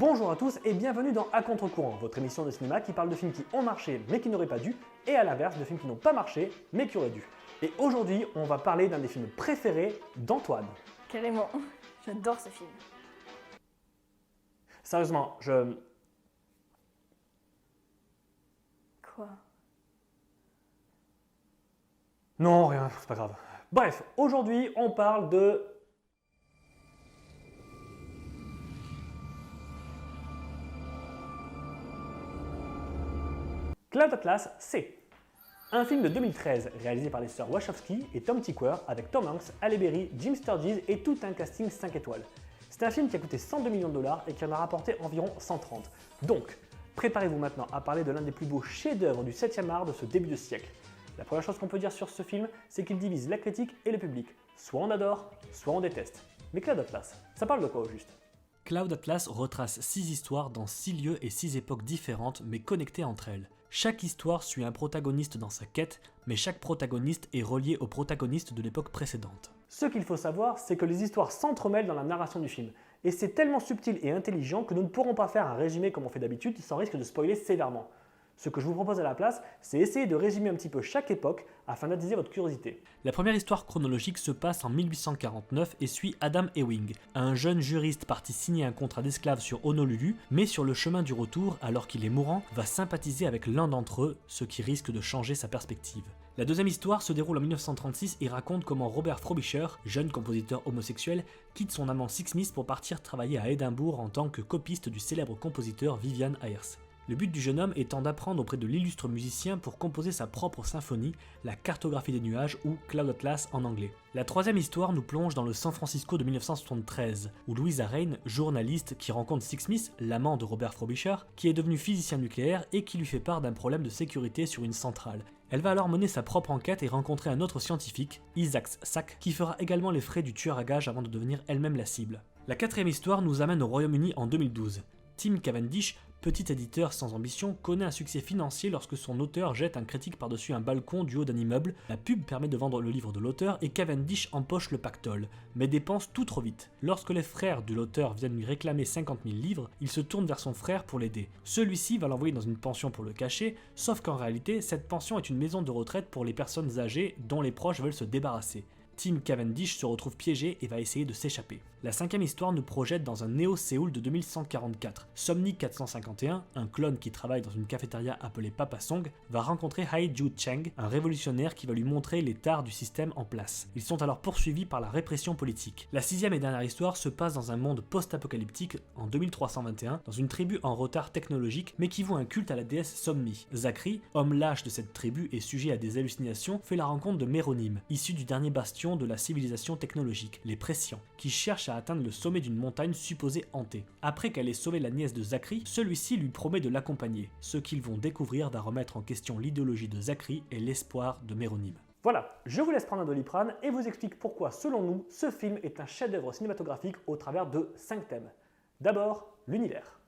Bonjour à tous et bienvenue dans À Contre-Courant, votre émission de cinéma qui parle de films qui ont marché mais qui n'auraient pas dû, et à l'inverse de films qui n'ont pas marché mais qui auraient dû. Et aujourd'hui, on va parler d'un des films préférés d'Antoine. Carrément, j'adore ce film. Sérieusement, Quoi? Non, rien, c'est pas grave. Bref, aujourd'hui, on parle de... Cloud Atlas C. Un film de 2013 réalisé par les sœurs Wachowski et Tom Tykwer avec Tom Hanks, Halle Berry, Jim Sturgis et tout un casting 5 étoiles. C'est un film qui a coûté 102 millions de dollars et qui en a rapporté environ 130. Donc, préparez-vous maintenant à parler de l'un des plus beaux chefs-d'œuvre du 7e art de ce début de siècle. La première chose qu'on peut dire sur ce film, c'est qu'il divise la critique et le public. Soit on adore, soit on déteste. Mais Cloud Atlas, ça parle de quoi au juste ? Cloud Atlas retrace 6 histoires dans 6 lieux et 6 époques différentes mais connectées entre elles. Chaque histoire suit un protagoniste dans sa quête, mais chaque protagoniste est relié au protagoniste de l'époque précédente. Ce qu'il faut savoir, c'est que les histoires s'entremêlent dans la narration du film. Et c'est tellement subtil et intelligent que nous ne pourrons pas faire un résumé comme on fait d'habitude sans risque de spoiler sévèrement. Ce que je vous propose à la place, c'est essayer de résumer un petit peu chaque époque afin d'attiser votre curiosité. La première histoire chronologique se passe en 1849 et suit Adam Ewing, un jeune juriste parti signer un contrat d'esclave sur Honolulu, mais sur le chemin du retour, alors qu'il est mourant, va sympathiser avec l'un d'entre eux, ce qui risque de changer sa perspective. La deuxième histoire se déroule en 1936 et raconte comment Robert Frobisher, jeune compositeur homosexuel, quitte son amant Six Smith pour partir travailler à Édimbourg en tant que copiste du célèbre compositeur Vivian Ayers. Le but du jeune homme étant d'apprendre auprès de l'illustre musicien pour composer sa propre symphonie, la cartographie des nuages ou Cloud Atlas en anglais. La troisième histoire nous plonge dans le San Francisco de 1973, où Louisa Rain, journaliste qui rencontre Six Smith, l'amant de Robert Frobisher, qui est devenu physicien nucléaire et qui lui fait part d'un problème de sécurité sur une centrale. Elle va alors mener sa propre enquête et rencontrer un autre scientifique, Isaac Sack, qui fera également les frais du tueur à gages avant de devenir elle-même la cible. La quatrième histoire nous amène au Royaume-Uni en 2012. Tim Cavendish, petit éditeur sans ambition, connaît un succès financier lorsque son auteur jette un critique par-dessus un balcon du haut d'un immeuble. La pub permet de vendre le livre de l'auteur et Cavendish empoche le pactole, mais dépense tout trop vite. Lorsque les frères de l'auteur viennent lui réclamer 50 000 livres, il se tourne vers son frère pour l'aider. Celui-ci va l'envoyer dans une pension pour le cacher, sauf qu'en réalité, cette pension est une maison de retraite pour les personnes âgées dont les proches veulent se débarrasser. Tim Cavendish se retrouve piégé et va essayer de s'échapper. La cinquième histoire nous projette dans un Néo-Séoul de 2144. Somni 451, un clone qui travaille dans une cafétéria appelée Papa Song, va rencontrer Hai-Ju Cheng, un révolutionnaire qui va lui montrer les tares du système en place. Ils sont alors poursuivis par la répression politique. La sixième et dernière histoire se passe dans un monde post-apocalyptique en 2321, dans une tribu en retard technologique mais qui voue un culte à la déesse Somni. Zachary, homme lâche de cette tribu et sujet à des hallucinations, fait la rencontre de Méronym, issu du dernier bastion de la civilisation technologique, les Prescients, qui cherchent à atteindre le sommet d'une montagne supposée hantée. Après qu'elle ait sauvé la nièce de Zachary, celui-ci lui promet de l'accompagner. Ce qu'ils vont découvrir va remettre en question l'idéologie de Zachary et l'espoir de Méronym. Voilà, je vous laisse prendre un Doliprane et vous explique pourquoi, selon nous, ce film est un chef-d'œuvre cinématographique au travers de 5 thèmes. D'abord, l'univers.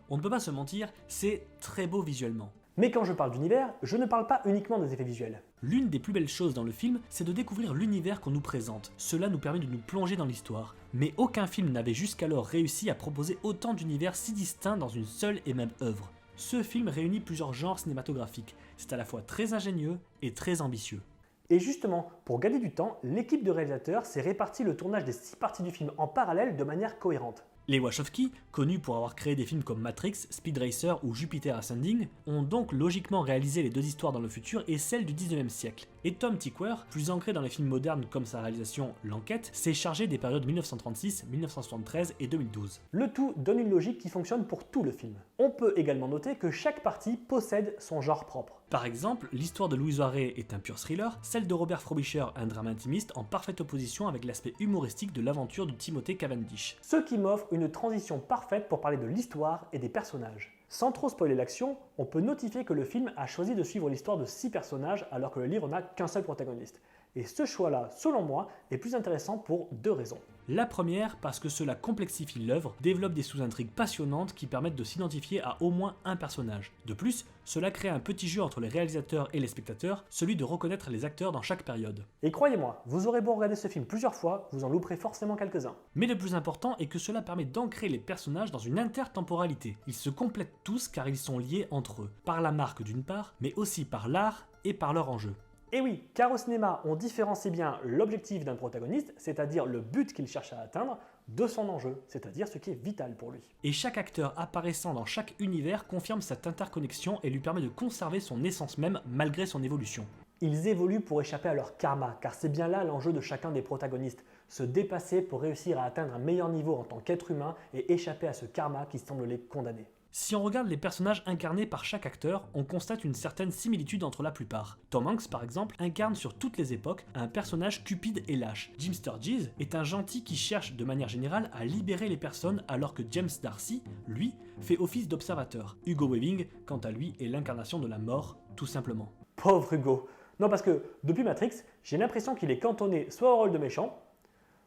On ne peut pas se mentir, c'est très beau visuellement. Mais quand je parle d'univers, je ne parle pas uniquement des effets visuels. L'une des plus belles choses dans le film, c'est de découvrir l'univers qu'on nous présente. Cela nous permet de nous plonger dans l'histoire. Mais aucun film n'avait jusqu'alors réussi à proposer autant d'univers si distincts dans une seule et même œuvre. Ce film réunit plusieurs genres cinématographiques. C'est à la fois très ingénieux et très ambitieux. Et justement, pour gagner du temps, l'équipe de réalisateurs s'est réparti le tournage des 6 parties du film en parallèle de manière cohérente. Les Wachowski, connus pour avoir créé des films comme Matrix, Speed Racer ou Jupiter Ascending, ont donc logiquement réalisé les deux histoires dans le futur et celle du 19e siècle. Et Tom Tykwer, plus ancré dans les films modernes comme sa réalisation L'Enquête, s'est chargé des périodes 1936, 1973 et 2012. Le tout donne une logique qui fonctionne pour tout le film. On peut également noter que chaque partie possède son genre propre. Par exemple, l'histoire de Louisa Rain est un pur thriller, celle de Robert Frobisher un drame intimiste en parfaite opposition avec l'aspect humoristique de l'aventure de Timothy Cavendish. Ce qui m'offre une transition parfaite pour parler de l'histoire et des personnages. Sans trop spoiler l'action, on peut notifier que le film a choisi de suivre l'histoire de 6 personnages alors que le livre n'a qu'un seul protagoniste. Et ce choix-là, selon moi, est plus intéressant pour 2 raisons. La première, parce que cela complexifie l'œuvre, développe des sous-intrigues passionnantes qui permettent de s'identifier à au moins un personnage. De plus, cela crée un petit jeu entre les réalisateurs et les spectateurs, celui de reconnaître les acteurs dans chaque période. Et croyez-moi, vous aurez beau regarder ce film plusieurs fois, vous en louperez forcément quelques-uns. Mais le plus important est que cela permet d'ancrer les personnages dans une intertemporalité. Ils se complètent tous car ils sont liés entre eux, par la marque d'une part, mais aussi par l'art et par leur enjeu. Et oui, car au cinéma, on différencie bien l'objectif d'un protagoniste, c'est-à-dire le but qu'il cherche à atteindre, de son enjeu, c'est-à-dire ce qui est vital pour lui. Et chaque acteur apparaissant dans chaque univers confirme cette interconnexion et lui permet de conserver son essence même malgré son évolution. Ils évoluent pour échapper à leur karma, car c'est bien là l'enjeu de chacun des protagonistes, se dépasser pour réussir à atteindre un meilleur niveau en tant qu'être humain et échapper à ce karma qui semble les condamner. Si on regarde les personnages incarnés par chaque acteur, on constate une certaine similitude entre la plupart. Tom Hanks, par exemple, incarne sur toutes les époques un personnage cupide et lâche. Jim Sturgis est un gentil qui cherche de manière générale à libérer les personnes alors que James Darcy, lui, fait office d'observateur. Hugo Weaving, quant à lui, est l'incarnation de la mort, tout simplement. Pauvre Hugo. Non, parce que depuis Matrix, j'ai l'impression qu'il est cantonné soit au rôle de méchant,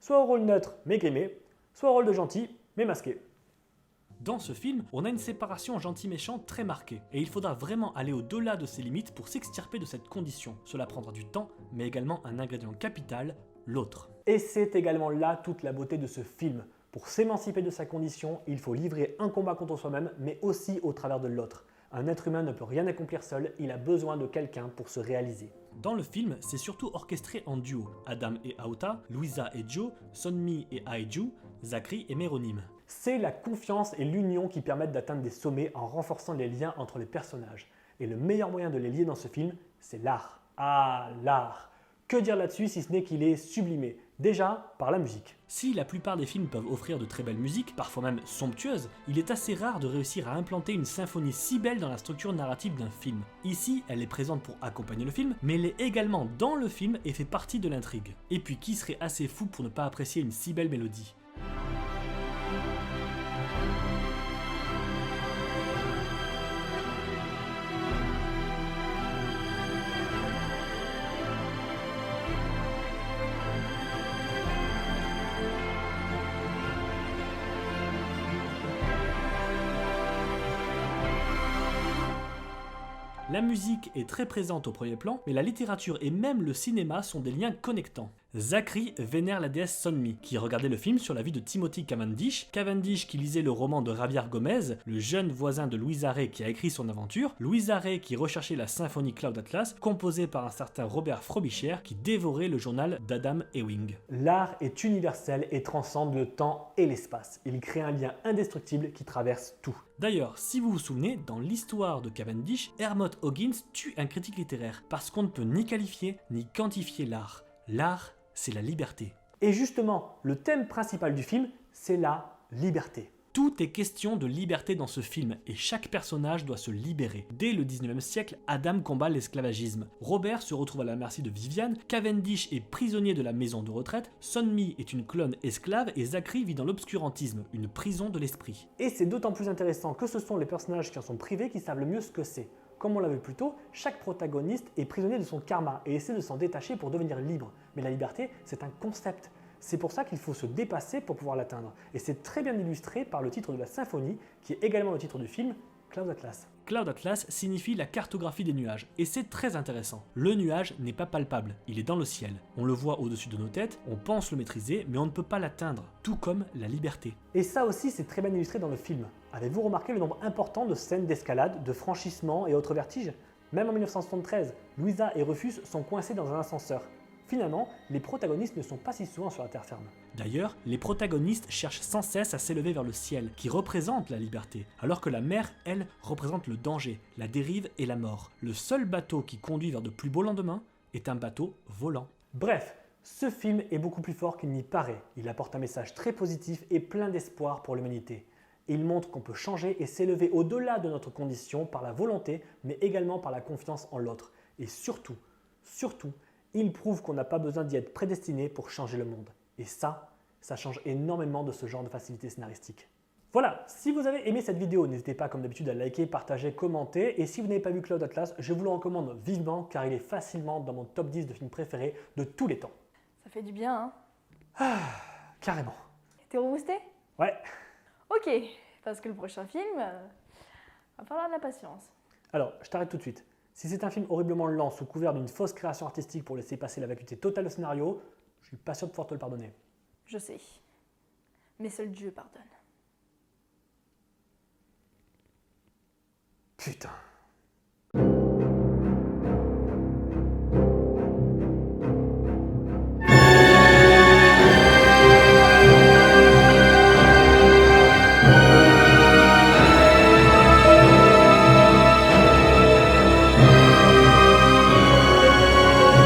soit au rôle neutre mais grimé, soit au rôle de gentil mais masqué. Dans ce film, on a une séparation gentil-méchant très marquée, et il faudra vraiment aller au-delà de ses limites pour s'extirper de cette condition. Cela prendra du temps, mais également un ingrédient capital, l'autre. Et c'est également là toute la beauté de ce film. Pour s'émanciper de sa condition, il faut livrer un combat contre soi-même, mais aussi au travers de l'autre. Un être humain ne peut rien accomplir seul, il a besoin de quelqu'un pour se réaliser. Dans le film, c'est surtout orchestré en duo. Adam et Aota, Louisa et Joe, Sunmi et Aiju, Zachary et Méronime. C'est la confiance et l'union qui permettent d'atteindre des sommets en renforçant les liens entre les personnages. Et le meilleur moyen de les lier dans ce film, c'est l'art. Ah, l'art! Que dire là-dessus si ce n'est qu'il est sublimé? Déjà, par la musique. Si la plupart des films peuvent offrir de très belles musiques, parfois même somptueuses, il est assez rare de réussir à implanter une symphonie si belle dans la structure narrative d'un film. Ici, elle est présente pour accompagner le film, mais elle est également dans le film et fait partie de l'intrigue. Et puis qui serait assez fou pour ne pas apprécier une si belle mélodie? La musique est très présente au premier plan, mais la littérature et même le cinéma sont des liens connectants. Zachary vénère la déesse Sunmi, qui regardait le film sur la vie de Timothy Cavendish, Cavendish qui lisait le roman de Javier Gomez, le jeune voisin de Louisa Ray qui a écrit son aventure, Louisa Ray qui recherchait la symphonie Cloud Atlas, composée par un certain Robert Frobisher qui dévorait le journal d'Adam Ewing. L'art est universel et transcende le temps et l'espace. Il crée un lien indestructible qui traverse tout. D'ailleurs, si vous vous souvenez, dans l'histoire de Cavendish, Hermod Huggins tue un critique littéraire, parce qu'on ne peut ni qualifier ni quantifier l'art. L'art, c'est la liberté. Et justement, le thème principal du film, c'est la liberté. Tout est question de liberté dans ce film, et chaque personnage doit se libérer. Dès le 19e siècle, Adam combat l'esclavagisme. Robert se retrouve à la merci de Viviane, Cavendish est prisonnier de la maison de retraite, Sunmi est une clone esclave, et Zachary vit dans l'obscurantisme, une prison de l'esprit. Et c'est d'autant plus intéressant que ce sont les personnages qui en sont privés qui savent le mieux ce que c'est. Comme on l'a vu plus tôt, chaque protagoniste est prisonnier de son karma et essaie de s'en détacher pour devenir libre. Mais la liberté, c'est un concept. C'est pour ça qu'il faut se dépasser pour pouvoir l'atteindre. Et c'est très bien illustré par le titre de la symphonie, qui est également le titre du film, Cloud Atlas. Cloud Atlas signifie la cartographie des nuages, et c'est très intéressant. Le nuage n'est pas palpable, il est dans le ciel. On le voit au-dessus de nos têtes, on pense le maîtriser, mais on ne peut pas l'atteindre, tout comme la liberté. Et ça aussi, c'est très bien illustré dans le film. Avez-vous remarqué le nombre important de scènes d'escalade, de franchissement et autres vertiges? Même en 1973, Louisa et Rufus sont coincés dans un ascenseur. Finalement, les protagonistes ne sont pas si souvent sur la terre ferme. D'ailleurs, les protagonistes cherchent sans cesse à s'élever vers le ciel, qui représente la liberté, alors que la mer, elle, représente le danger, la dérive et la mort. Le seul bateau qui conduit vers de plus beaux lendemains est un bateau volant. Bref, ce film est beaucoup plus fort qu'il n'y paraît. Il apporte un message très positif et plein d'espoir pour l'humanité. Il montre qu'on peut changer et s'élever au-delà de notre condition par la volonté, mais également par la confiance en l'autre. Et surtout, il prouve qu'on n'a pas besoin d'y être prédestiné pour changer le monde. Et ça change énormément de ce genre de facilité scénaristique. Voilà, si vous avez aimé cette vidéo, n'hésitez pas comme d'habitude à liker, partager, commenter. Et si vous n'avez pas vu Cloud Atlas, je vous le recommande vivement car il est facilement dans mon top 10 de films préférés de tous les temps. Ça fait du bien, hein. Carrément. T'es reboosté? Ouais. Ok, parce que le prochain film va falloir de la patience. Alors, je t'arrête tout de suite. Si c'est un film horriblement lent sous couvert d'une fausse création artistique pour laisser passer la vacuité totale au scénario, je suis pas sûr de pouvoir te le pardonner. Je sais. Mais seul Dieu pardonne. Putain.